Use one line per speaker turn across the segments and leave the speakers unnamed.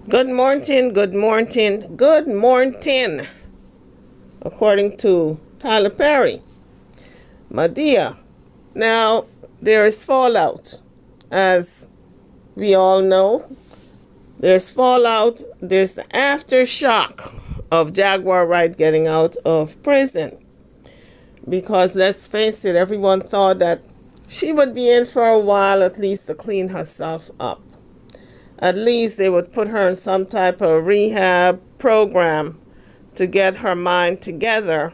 Good morning, good morning, good morning, according to Tyler Perry. My dear, now there is fallout. As we all know, there's fallout, there's the aftershock of Jaguar Wright getting out of prison. Because let's face it, everyone thought that she would be in for a while at least to clean herself up. At least they would put her in some type of rehab program to get her mind together.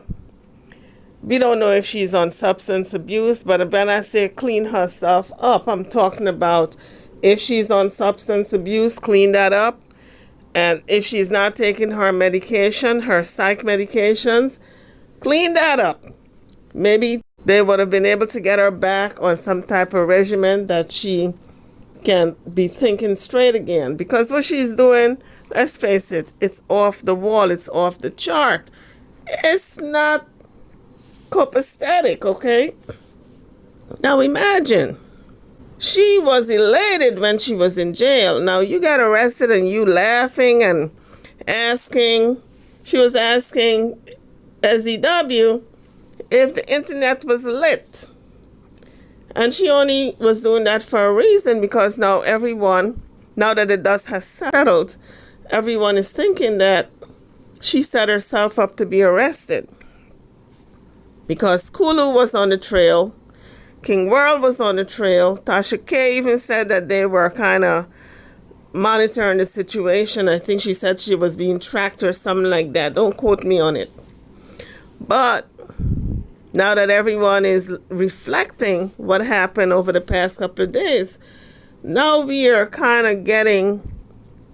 We don't know if she's on substance abuse, but when I say clean herself up, I'm talking about if she's on substance abuse, clean that up. And if she's not taking her medication, her psych medications, clean that up. Maybe they would have been able to get her back on some type of regimen that she can be thinking straight again. Because what she's doing, let's face it, it's off the wall, it's off the chart. It's not copacetic, okay? Now imagine, she was elated when she was in jail. Now you got arrested and you laughing and asking, she was asking SEW if the internet was lit. And she only was doing that for a reason, because now everyone, now that the dust has settled, everyone is thinking that she set herself up to be arrested. Because Kulu was on the trail, King World was on the trail, Tasha K even said that they were kind of monitoring the situation. I think she said she was being tracked or something like that. Don't quote me on it. But now that everyone is reflecting what happened over the past couple of days, now we are kind of getting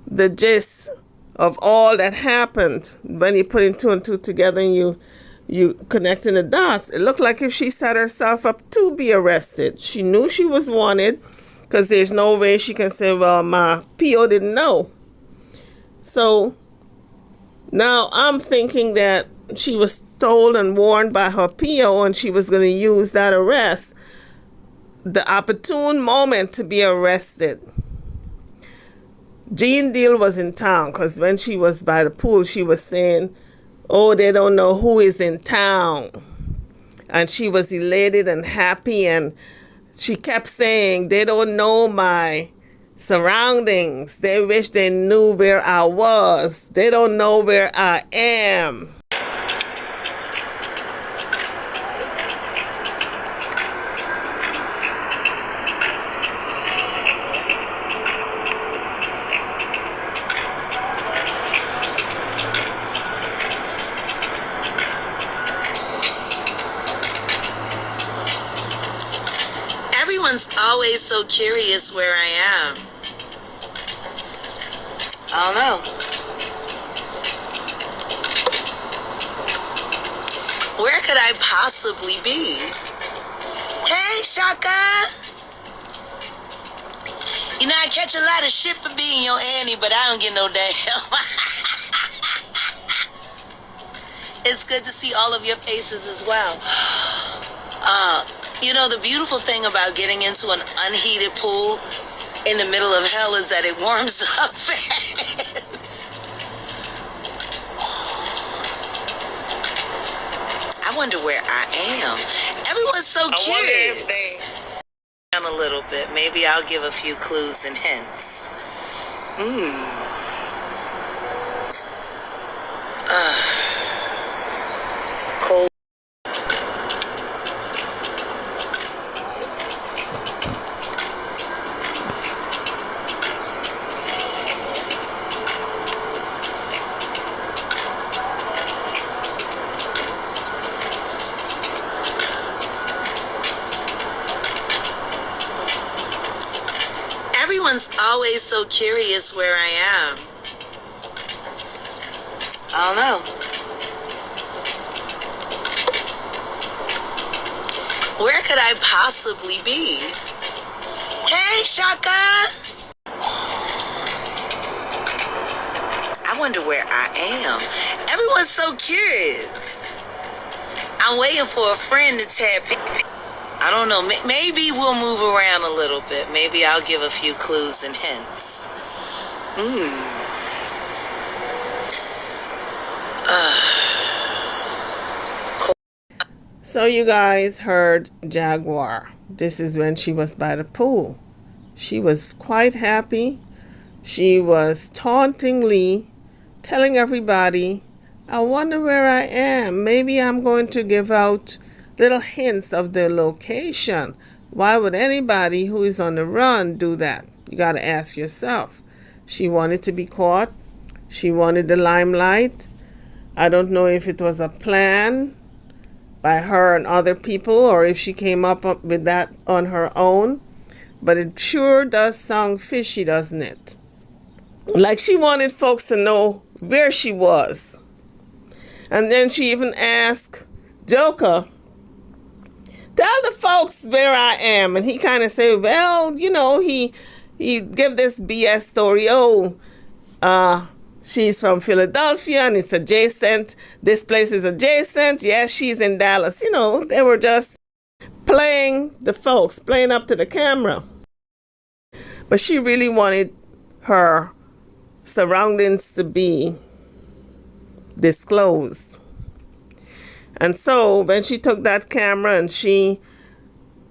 the gist of all that happened. When you put two and two together and you connecting the dots, it looked like if she set herself up to be arrested. She knew she was wanted, because there's no way she can say, well, my PO didn't know. So now I'm thinking that she was told and warned by her PO, and she was going to use that arrest, the opportune moment, to be arrested. Jean Deal was in town, because when she was by the pool, she was saying, oh, they don't know who is in town. And she was elated and happy, and she kept saying, they don't know my surroundings. They wish they knew where I was. They don't know where I am.
Everyone's always so curious where I am. I don't know. Where could I possibly be? Hey, Shaka! You know, I catch a lot of shit for being your Annie, but I don't get no damn. It's good to see all of your faces as well. You know, the beautiful thing about getting into an unheated pool in the middle of hell is that it warms up fast. I wonder where I am. Everyone's so curious. Down a little bit. Maybe I'll give a few clues and hints. Cold. Everyone's always so curious where I am. I don't know. Where could I possibly be? Hey, Shaka! I wonder where I am. Everyone's so curious. I'm waiting for a friend to tap in. I don't know. Maybe we'll move around a little bit. Maybe I'll give a few clues and hints.
So you guys heard Jaguar. This is when she was by the pool. She was quite happy. She was tauntingly telling everybody, I wonder where I am. Maybe I'm going to give out little hints of the location. Why would anybody who is on the run do that? You got to ask yourself. She wanted to be caught. She wanted the limelight. I don't know if it was a plan by her and other people or if she came up with that on her own. But it sure does sound fishy, doesn't it? Like she wanted folks to know where she was. And then she even asked Joker, tell the folks where I am. And he kind of said, well, you know, he give this BS story. She's from Philadelphia and it's adjacent. This place is adjacent. Yes, she's in Dallas. You know, they were just playing the folks, playing up to the camera. But she really wanted her surroundings to be disclosed. And so when she took that camera and she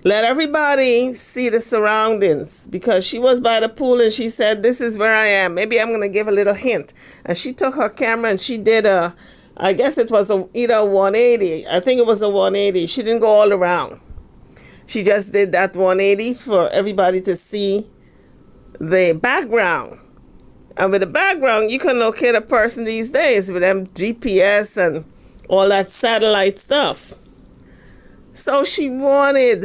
let everybody see the surroundings, because she was by the pool and she said, this is where I am. Maybe I'm going to give a little hint. And she took her camera and she did I guess it was either a 180. I think it was a 180. She didn't go all around. She just did that 180 for everybody to see the background. And with the background, you can locate a person these days with them GPS and all that satellite stuff. So she wanted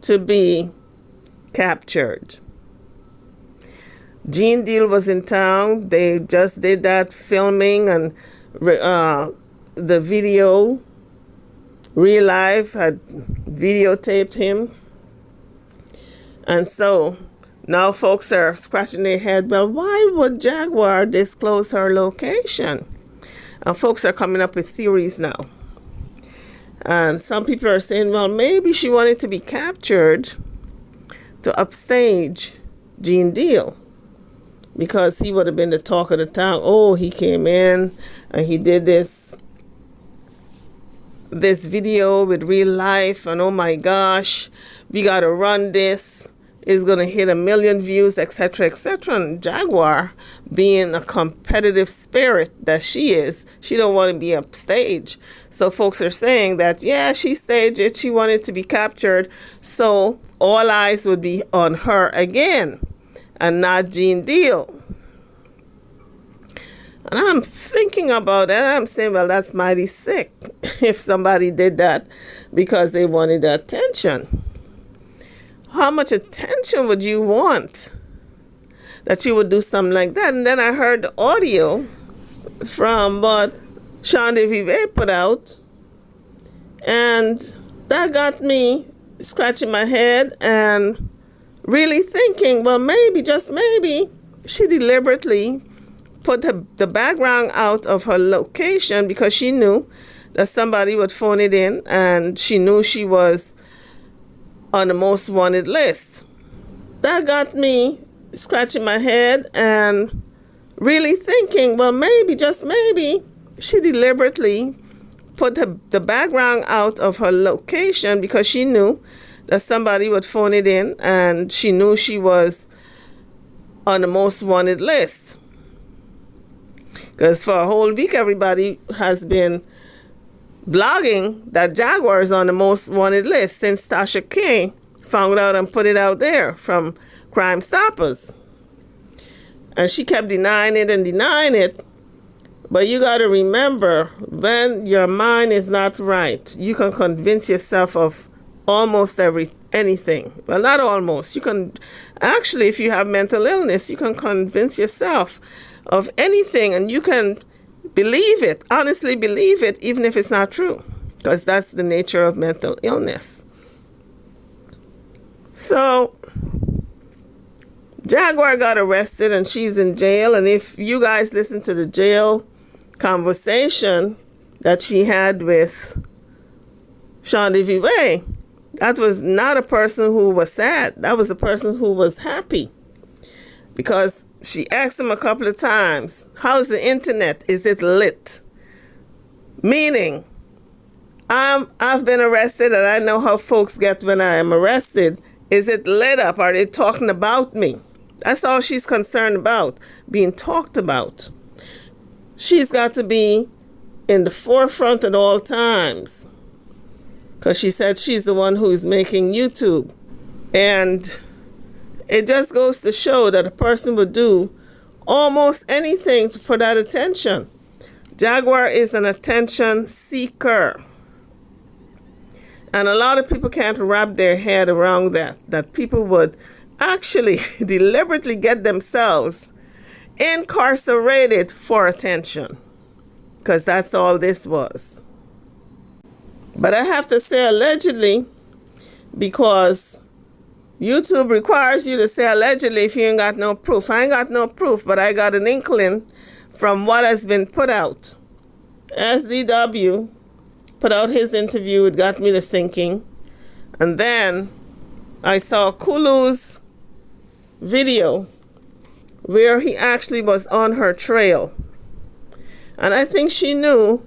to be captured. Gene Deal was in town. They just did that filming and the video. Real Life had videotaped him. And so now folks are scratching their head, well, why would Jaguar disclose her location? And folks are coming up with theories now. And some people are saying, well, maybe she wanted to be captured to upstage Gene Deal, because he would have been the talk of the town. Oh, he came in and he did this video with Real Life, and oh my gosh, we got to run this. It's going to hit 1 million views, etc., etc. And Jaguar, being a competitive spirit that she is, she don't want to be upstage. So folks are saying that, yeah, she staged it. She wanted to be captured. So all eyes would be on her again and not Gene Deal. And I'm thinking about that. I'm saying, well, that's mighty sick if somebody did that because they wanted the attention. How much attention would you want that you would do something like that? And then I heard the audio from what Sean Vive put out, and that got me scratching my head and really thinking, well, maybe, just maybe, she deliberately put the background out of her location because she knew that somebody would phone it in, and she knew she was on the most wanted list. That got me scratching my head and really thinking, well, maybe, just maybe, she deliberately put the background out of her location because she knew that somebody would phone it in, and she knew she was on the most wanted list. Because for a whole week, everybody has been blogging that Jaguar is on the most wanted list since Tasha King found out and put it out there from Crime Stoppers. And she kept denying it. But you got to remember, when your mind is not right, you can convince yourself of almost anything. Well, not almost. You can actually, if you have mental illness, you can convince yourself of anything, and you can believe it, honestly believe it, even if it's not true, because that's the nature of mental illness. So Jaguar got arrested and she's in jail. And if you guys listen to the jail conversation that she had with Sean Vive, that was not a person who was sad. That was a person who was happy, because she asked him a couple of times, how's the internet? Is it lit? Meaning, I've been arrested, and I know how folks get when I am arrested. Is it lit up? Are they talking about me? That's all she's concerned about, being talked about. She's got to be in the forefront at all times, because she said she's the one who's making YouTube. And it just goes to show that a person would do almost anything for that attention. Jaguar is an attention seeker. And a lot of people can't wrap their head around that people would actually deliberately get themselves incarcerated for attention. Because that's all this was. But I have to say allegedly, because YouTube requires you to say allegedly if you ain't got no proof. I ain't got no proof, but I got an inkling from what has been put out. SDW put out his interview. It got me to thinking. And then I saw Kulu's video where he actually was on her trail. And I think she knew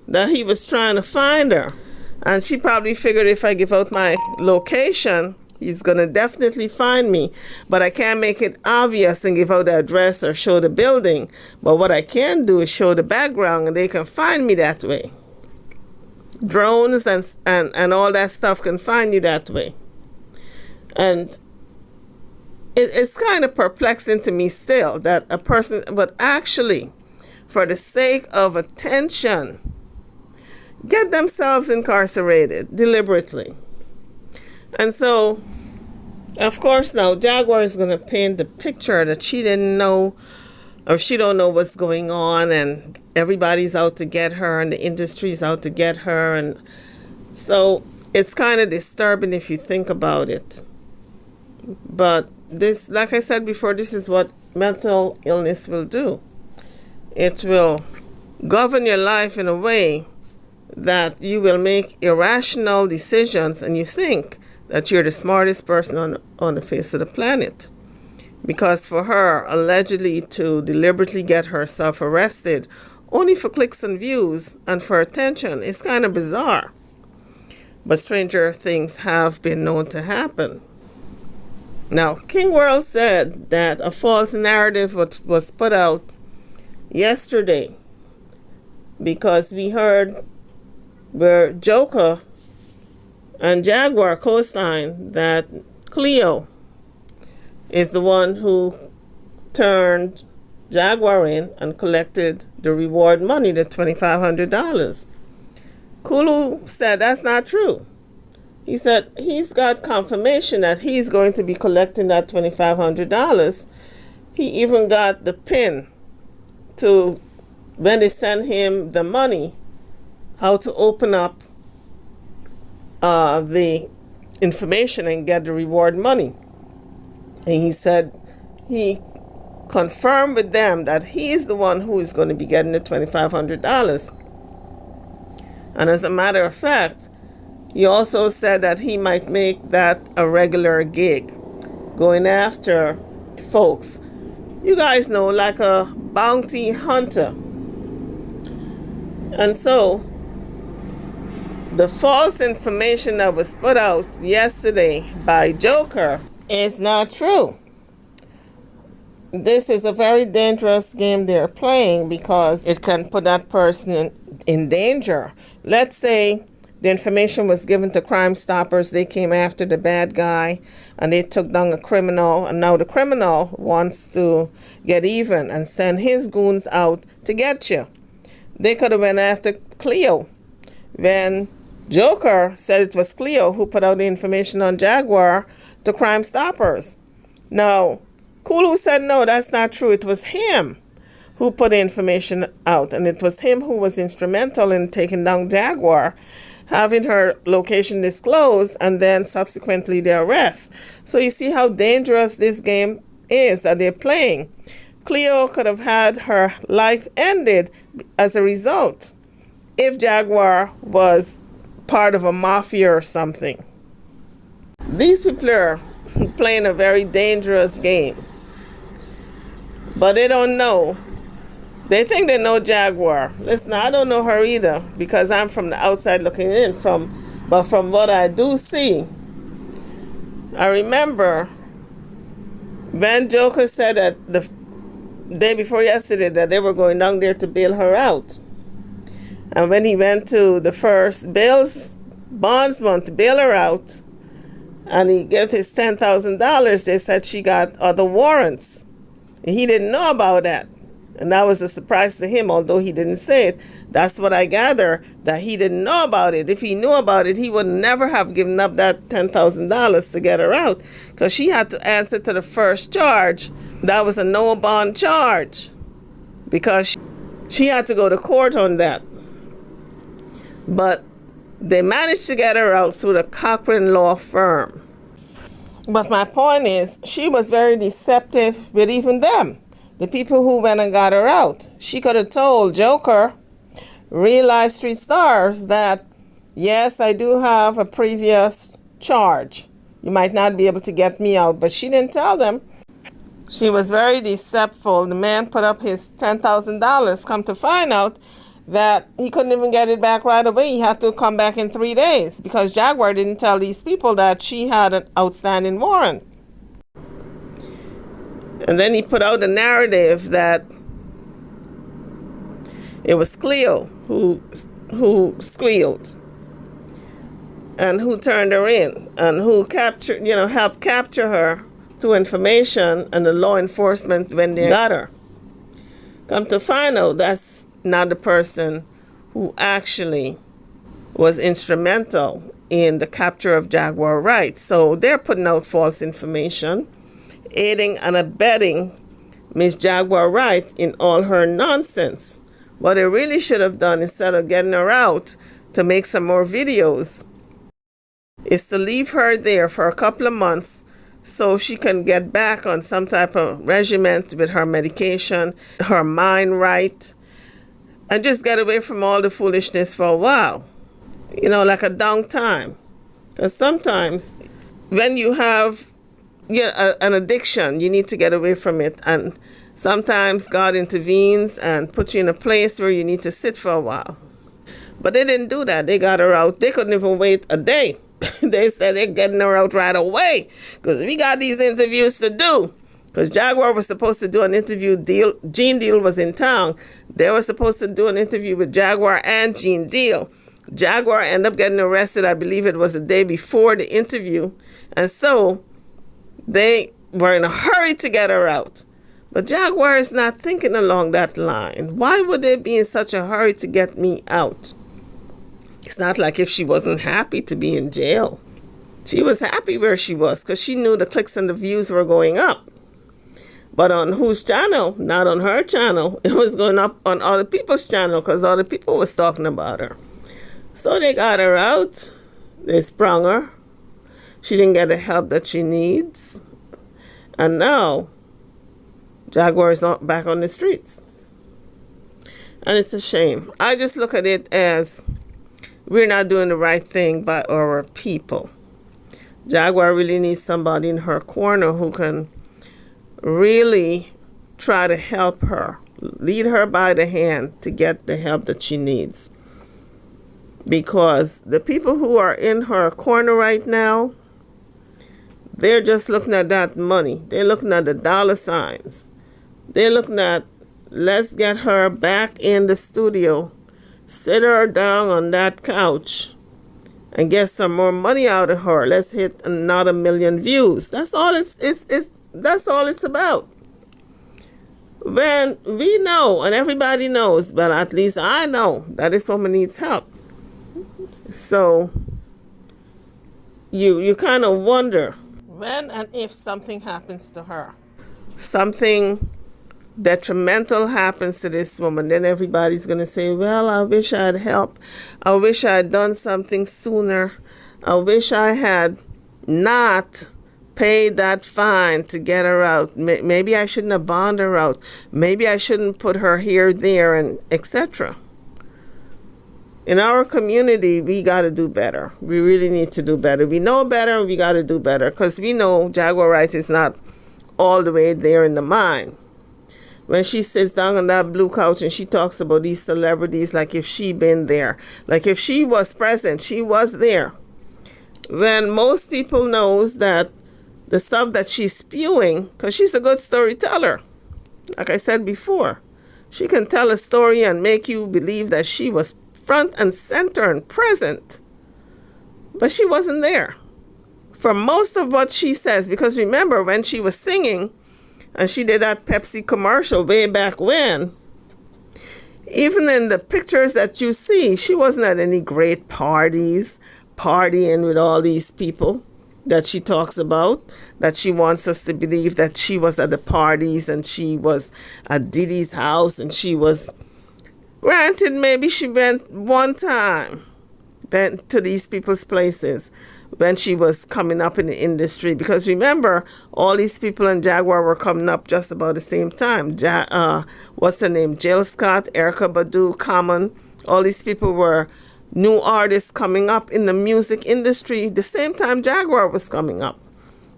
that he was trying to find her. And she probably figured if I give out my location, he's going to definitely find me. But I can't make it obvious and give out the address or show the building. But what I can do is show the background, and they can find me that way. Drones and all that stuff can find you that way. And it's kind of perplexing to me still that a person would actually, for the sake of attention, get themselves incarcerated deliberately. And so, of course, now Jaguar is going to paint the picture that she didn't know, or she don't know what's going on, and everybody's out to get her, and the industry's out to get her. And so it's kind of disturbing if you think about it. But this, like I said before, this is what mental illness will do. It will govern your life in a way that you will make irrational decisions, and you think that you're the smartest person on the face of the planet. Because for her, allegedly to deliberately get herself arrested only for clicks and views and for attention is kind of bizarre. But stranger things have been known to happen. Now, King World said that a false narrative was put out yesterday, because we heard where Joker and Jaguar co-signed that Cleo is the one who turned Jaguar in and collected the reward money, the $2,500. Kulu said that's not true. He said he's got confirmation that he's going to be collecting that $2,500. He even got the pin to, when they send him the money, how to open up the information and get the reward money. And he said he confirmed with them that he's the one who is going to be getting the $2,500. And as a matter of fact, he also said that he might make that a regular gig, going after folks, you guys know, like a bounty hunter. And so the false information that was put out yesterday by Joker is not true. This is a very dangerous game they're playing, because it can put that person in danger. Let's say the information was given to Crime Stoppers. They came after the bad guy and they took down a criminal, and now the criminal wants to get even and send his goons out to get you. They could have went after Cleo. When Joker said it was Cleo who put out the information on Jaguar to Crime Stoppers. Now, Kulu said no, that's not true. It was him who put the information out, and it was him who was instrumental in taking down Jaguar, having her location disclosed, and then subsequently the arrest. So you see how dangerous this game is that they're playing. Cleo could have had her life ended as a result if Jaguar was part of a mafia or something. These people are playing a very dangerous game, but they don't know They think they know Jaguar. Listen, I don't know her either because I'm from the outside looking in. But from what I do see, I remember when Joker said that the day before yesterday that they were going down there to bail her out. And when he went to the first bondsman to bail her out, and he gave his $10,000, they said she got other warrants. And he didn't know about that. And that was a surprise to him, although he didn't say it. That's what I gather, that he didn't know about it. If he knew about it, he would never have given up that $10,000 to get her out, because she had to answer to the first charge. That was a no bond charge, because she had to go to court on that. But they managed to get her out through the Cochran law firm. But my point is, she was very deceptive with even them, the people who went and got her out. She could have told Joker, real life street stars, that yes, I do have a previous charge. You might not be able to get me out, but she didn't tell them. She was very deceptive. The man put up his $10,000, come to find out that he couldn't even get it back right away. He had to come back in 3 days because Jaguar didn't tell these people that she had an outstanding warrant. And then he put out the narrative that it was Cleo who squealed and who turned her in and who helped capture her through information and the law enforcement when they got her. Come to find out, that's not the person who actually was instrumental in the capture of Jaguar Wright. So they're putting out false information, aiding and abetting Miss Jaguar Wright in all her nonsense. What they really should have done, instead of getting her out to make some more videos, is to leave her there for a couple of months so she can get back on some type of regimen with her medication, her mind right, and just get away from all the foolishness for a while. Like a downtime. Because sometimes when you have an addiction, you need to get away from it. And sometimes God intervenes and puts you in a place where you need to sit for a while. But they didn't do that. They got her out. They couldn't even wait a day. They said they're getting her out right away because we got these interviews to do. Because Jaguar was supposed to do an interview. Gene Deal was in town. They were supposed to do an interview with Jaguar and Gene Deal. Jaguar ended up getting arrested, I believe it was the day before the interview. And so they were in a hurry to get her out. But Jaguar is not thinking along that line. Why would they be in such a hurry to get me out? It's not like if she wasn't happy to be in jail. She was happy where she was because she knew the clicks and the views were going up. But on whose channel? Not on her channel. It was going up on other people's channel because other people was talking about her. So they got her out. They sprung her. She didn't get the help that she needs. And now, Jaguar is back on the streets. And it's a shame. I just look at it as we're not doing the right thing by our people. Jaguar really needs somebody in her corner who can really try to help her, lead her by the hand to get the help that she needs. Because the people who are in her corner right now, they're just looking at that money. They're looking at the dollar signs. They're looking at, let's get her back in the studio, sit her down on that couch, and get some more money out of her. Let's hit another 1 million views. That's all that's all it's about. When we know, and everybody knows, but at least I know that this woman needs help. So you kind of wonder when and if something happens to her, something detrimental happens to this woman, then everybody's going to say, well, I wish I had helped. I wish I had done something sooner. I wish I had not paid that fine to get her out. Maybe I shouldn't have bonded her out. Maybe I shouldn't put her here, there, and etc. In our community, we got to do better. We really need to do better. We know better, we got to do better, because we know Jaguar Wright is not all the way there in the mine. when she sits down on that blue couch and she talks about these celebrities like if she been there, like if she was present, she was there. When most people knows that the stuff that she's spewing, because she's a good storyteller, like I said before, she can tell a story and make you believe that she was front and center and present, but she wasn't there for most of what she says. Because remember, when she was singing and she did that Pepsi commercial way back when, even in the pictures that you see, she wasn't at any great parties, partying with all these people that she talks about, that she wants us to believe that she was at the parties and she was at Diddy's house and she was, granted, maybe she went one time, went to these people's places when she was coming up in the industry. Because remember, all these people in Jaguar were coming up just about the same time. What's her name? Jill Scott, Erykah Badu, Common. All these people were new artists coming up in the music industry the same time Jaguar was coming up.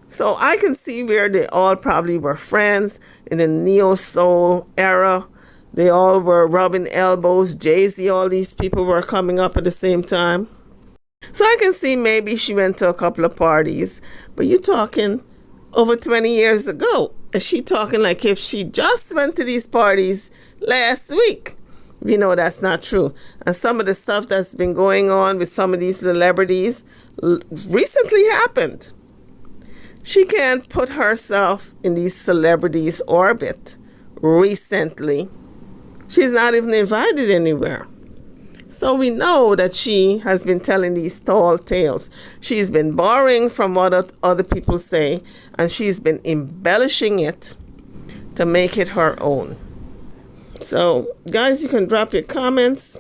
So I can see where they all probably were friends in the neo-soul era. They all were rubbing elbows. Jay-Z, all these people were coming up at the same time. So I can see maybe she went to a couple of parties, but you're talking over 20 years ago. And she talking like if she just went to these parties last week. We know that's not true. And some of the stuff that's been going on with some of these celebrities recently happened. She can't put herself in these celebrities' orbit recently. She's not even invited anywhere. So we know that she has been telling these tall tales. She's been borrowing from what other people say, and she's been embellishing it to make it her own. So, guys, you can drop your comments.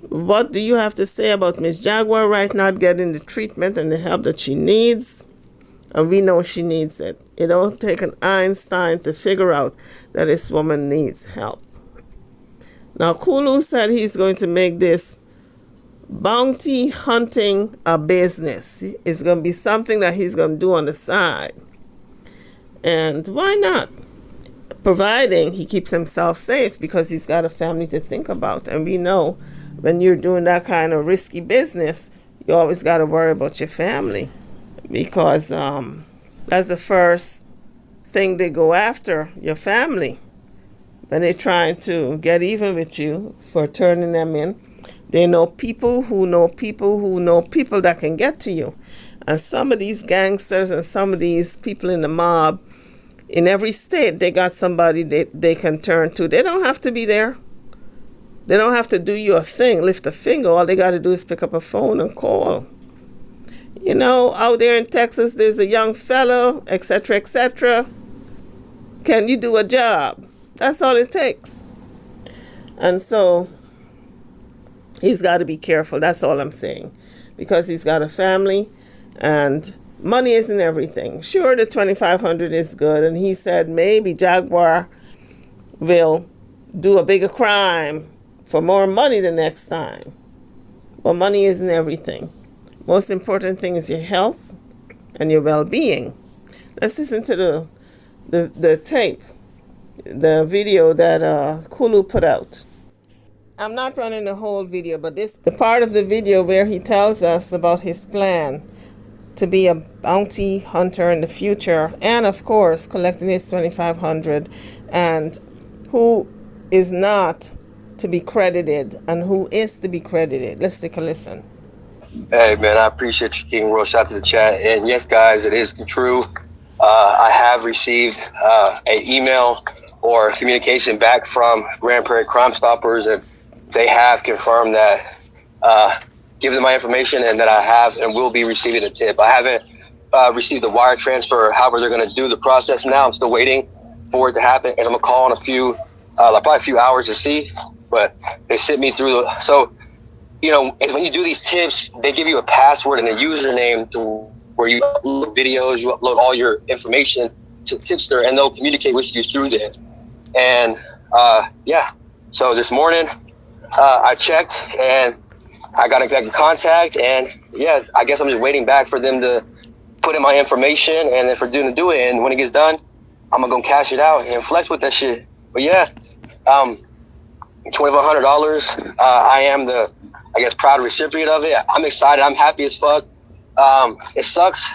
What do you have to say about Miss Jaguar right now getting the treatment and the help that she needs? And we know she needs it. It don't take an Einstein to figure out that this woman needs help. Now, Kulu said he's going to make this bounty hunting a business. It's going to be something that he's going to do on the side. And why not? Providing he keeps himself safe, because he's got a family to think about. And we know when you're doing that kind of risky business, you always got to worry about your family, because that's the first thing they go after, your family. When they're trying to get even with you for turning them in, they know people who know people who know people that can get to you. And some of these gangsters and some of these people in the mob, in every state, they got somebody they can turn to. They don't have to be there. They don't have to do you a thing, lift a finger. All they got to do is pick up a phone and call. You know, out there in Texas, there's a young fellow, etc., etc. Can you do a job? That's all it takes. And so he's got to be careful. That's all I'm saying. Because he's got a family and money isn't everything. Sure, the $2,500 is good. And he said maybe Jaguar will do a bigger crime for more money the next time. But money isn't everything. Most important thing is your health and your well-being. Let's listen to the tape. The video that Kulu put out. I'm not running the whole video, but the part of the video where he tells us about his plan to be a bounty hunter in the future, and of course collecting his $2,500, and who is not to be credited and who is to be credited. Let's take a listen.
Hey man, I appreciate you, King Roll. Shout out to the chat. And yes, guys, it is true. I have received an email or communication back from Grand Prairie Crime Stoppers, and they have confirmed that give them my information and that I have and will be receiving a tip. I haven't received the wire transfer, however they're going to do the process now. I'm still waiting for it to happen, and I'm going to call in a few, probably a few hours to see, but they sent me through so, you know, when you do these tips, they give you a password and a username to where you upload videos, you upload all your information to Tipster, and they'll communicate with you through there. And yeah, so this morning I checked and I got in contact, and yeah, I guess I'm just waiting back for them to put in my information and then for them to do it. And when it gets done, I'm gonna go cash it out and flex with that shit. But yeah, $2,100. I am the, I guess, proud recipient of it. I'm excited. I'm happy as fuck. It sucks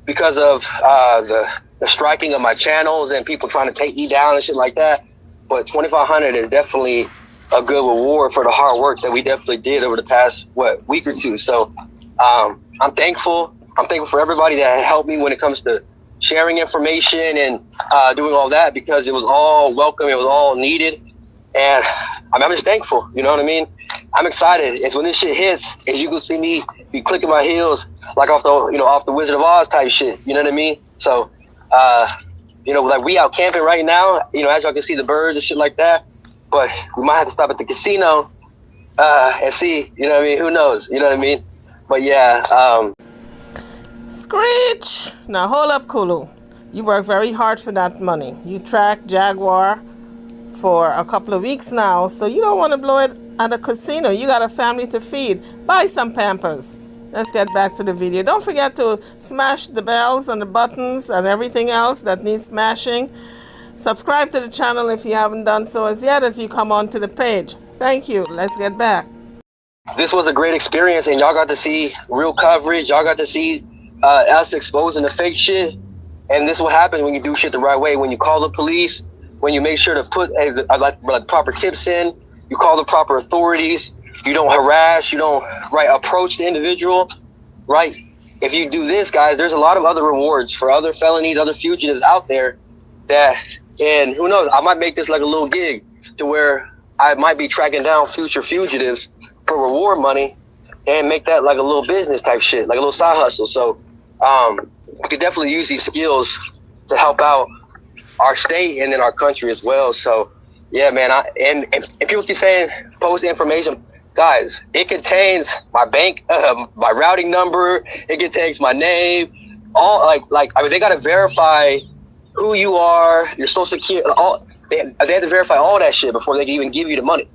because of the striking of my channels and people trying to take me down and shit like that. But 2,500 is definitely a good reward for the hard work that we definitely did over the past week or two. So I'm thankful. I'm thankful for everybody that helped me when it comes to sharing information and doing all that, because it was all welcome. It was all needed. And I'm just thankful. You know what I mean? I'm excited. It's when this shit hits, as you can see me be clicking my heels like off the Wizard of Oz type shit. You know what I mean? So, like we out camping right now, as y'all can see the birds and shit like that. But we might have to stop at the casino and see, you know what I mean? Who knows? You know what I mean? But yeah.
Screech! Now hold up, Kulu. You work very hard for that money. You track Jaguar for a couple of weeks now, so you don't want to blow it at a casino. You got a family to feed. Buy some Pampers. Let's get back to the video. Don't forget to smash the bells and the buttons and everything else that needs smashing. Subscribe to the channel if you haven't done so as yet as you come onto the page. Thank you. Let's get back.
This was a great experience, and y'all got to see real coverage. Y'all got to see us exposing the fake shit. And this will happen when you do shit the right way. When you call the police, when you make sure to put proper tips in, you call the proper authorities. You don't harass. You don't approach the individual. Right? If you do this, guys, there's a lot of other rewards for other felonies, other fugitives out there. And who knows? I might make this like a little gig to where I might be tracking down future fugitives for reward money and make that like a little business type shit, like a little side hustle. So we could definitely use these skills to help out our state and then our country as well. So yeah, man. And people keep saying post information. Guys, it contains my bank, my routing number. It contains my name. All they gotta verify who you are, your social security. They have to verify all that shit before they can even give you the money.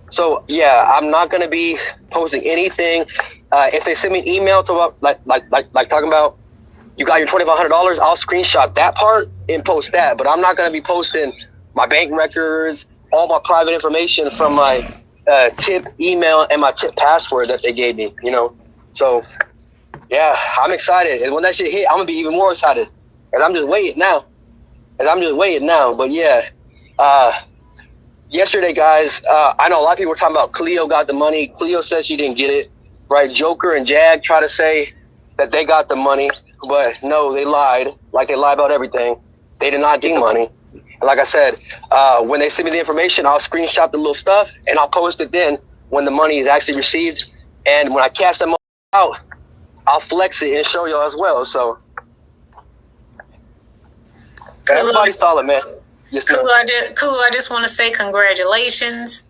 So yeah, I'm not gonna be posting anything. If they send me an email to like talking about you got your $2,500, I'll screenshot that part and post that. But I'm not gonna be posting my bank records, all my private information from my tip email and my tip password that they gave me. So yeah, I'm excited. And when that shit hit, I'm gonna be even more excited. And I'm just waiting now. But yeah, yesterday, guys, I know a lot of people were talking about Cleo got the money. Cleo says she didn't get it, right? Joker and Jag try to say that they got the money, but no, they lied. Like they lie about everything. They did not get the money. And like I said, when they send me the information, I'll screenshot the little stuff and I'll post it then when the money is actually received. And when I cash them out, I'll flex it and show y'all as well. So everybody's solid, man. Yes,
Kulu, I just want to say congratulations.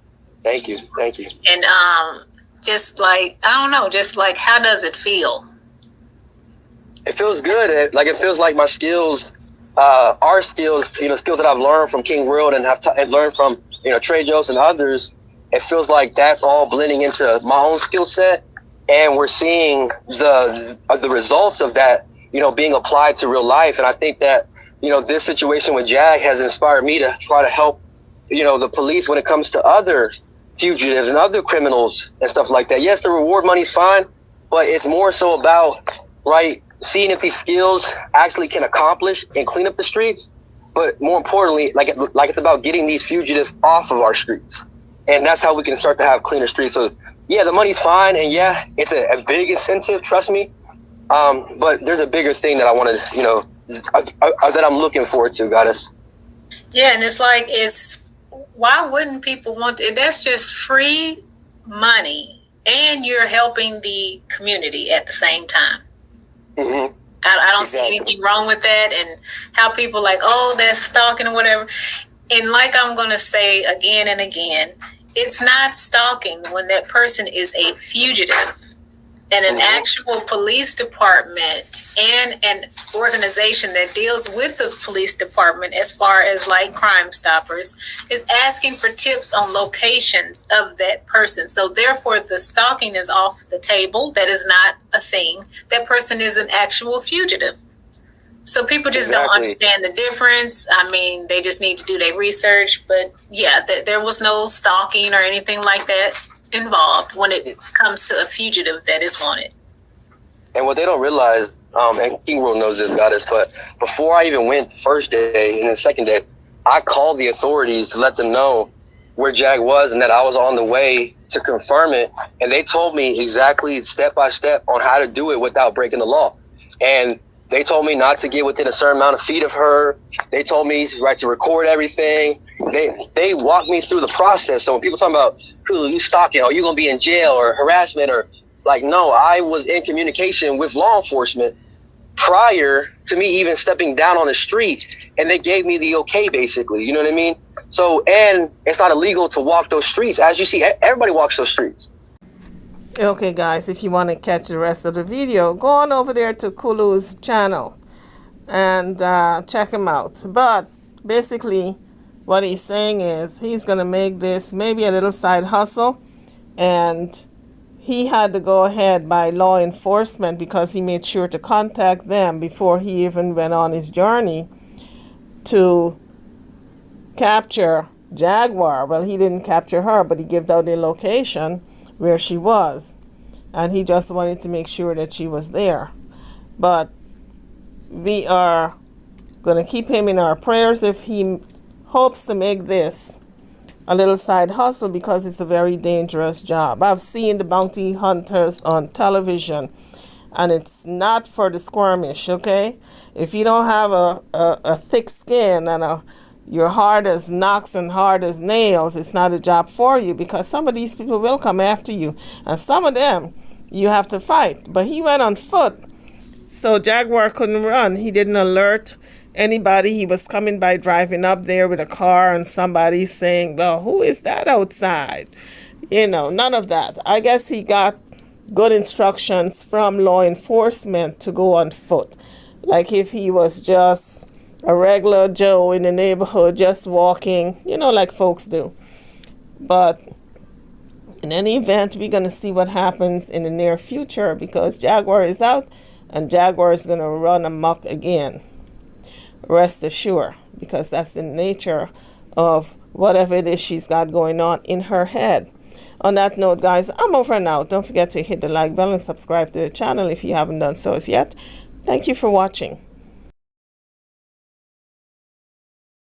Thank you.
And just like, I don't know, just like, how does it feel?
It feels good. It feels like my skills, our skills, skills that I've learned from King World and have learned from, Trey Jones and others. It feels like that's all blending into my own skill set, and we're seeing the results of that, being applied to real life. And I think that, this situation with Jag has inspired me to try to help, the police when it comes to other fugitives and other criminals and stuff like that. Yes, the reward money's fine, but it's more so about, seeing if these skills actually can accomplish and clean up the streets. But more importantly, it's about getting these fugitives off of our streets. And that's how we can start to have cleaner streets. So yeah, the money's fine. And yeah, it's a big incentive, trust me. But there's a bigger thing that I want to, that I'm looking forward to, Goddess.
Yeah, and why wouldn't people want it? That's just free money, and you're helping the community at the same time.
Mm-hmm.
I don't see anything wrong with that, and how people that's stalking or whatever. And like I'm going to say again and again, it's not stalking when that person is a fugitive. And an actual police department and an organization that deals with the police department as far as Crime Stoppers is asking for tips on locations of that person. So therefore the stalking is off the table. That is not a thing. That person is an actual fugitive. So people just don't understand the difference. I mean, they just need to do their research. But yeah, there was no stalking or anything like that involved when it comes to a fugitive that is wanted.
And what they don't realize, and King Rule knows this, Goddess, but before I even went the first day and the second day, I called the authorities to let them know where Jag was and that I was on the way to confirm it. And they told me exactly step by step on how to do it without breaking the law. And they told me not to get within a certain amount of feet of her. They told me to record everything. They walked me through the process. So when people talk about, Kulu, you stalking, or you going to be in jail or harassment, or like, no, I was in communication with law enforcement prior to me even stepping down on the street. And they gave me the okay, basically. You know what I mean? So, and it's not illegal to walk those streets. As you see, everybody walks those streets.
Okay, guys, if you want to catch the rest of the video, go on over there to Kulu's channel and check him out. But basically, what he's saying is he's going to make this maybe a little side hustle, and he had to go ahead by law enforcement because he made sure to contact them before he even went on his journey to capture Jaguar. Well, he didn't capture her, but he gave out the location where she was, and he just wanted to make sure that she was there. But we are going to keep him in our prayers if he hopes to make this a little side hustle, because it's a very dangerous job. I've seen the bounty hunters on television, and it's not for the squirmish, okay? If you don't have a thick skin and you're hard as knocks and hard as nails, it's not a job for you, because some of these people will come after you, and some of them you have to fight. But he went on foot, so Jaguar couldn't run. He didn't alert anybody. He was coming by driving up there with a car, and somebody saying, well, who is that outside? You know, none of that. I guess he got good instructions from law enforcement to go on foot. Like if he was just a regular Joe in the neighborhood just walking, you know, like folks do. But in any event, we're going to see what happens in the near future, because Jaguar is out and Jaguar is going to run amok again. Rest assured, because that's the nature of whatever it is she's got going on in her head. On that note, guys, I'm over and out. Don't forget to hit the like button and subscribe to the channel if you haven't done so as yet. Thank you for watching.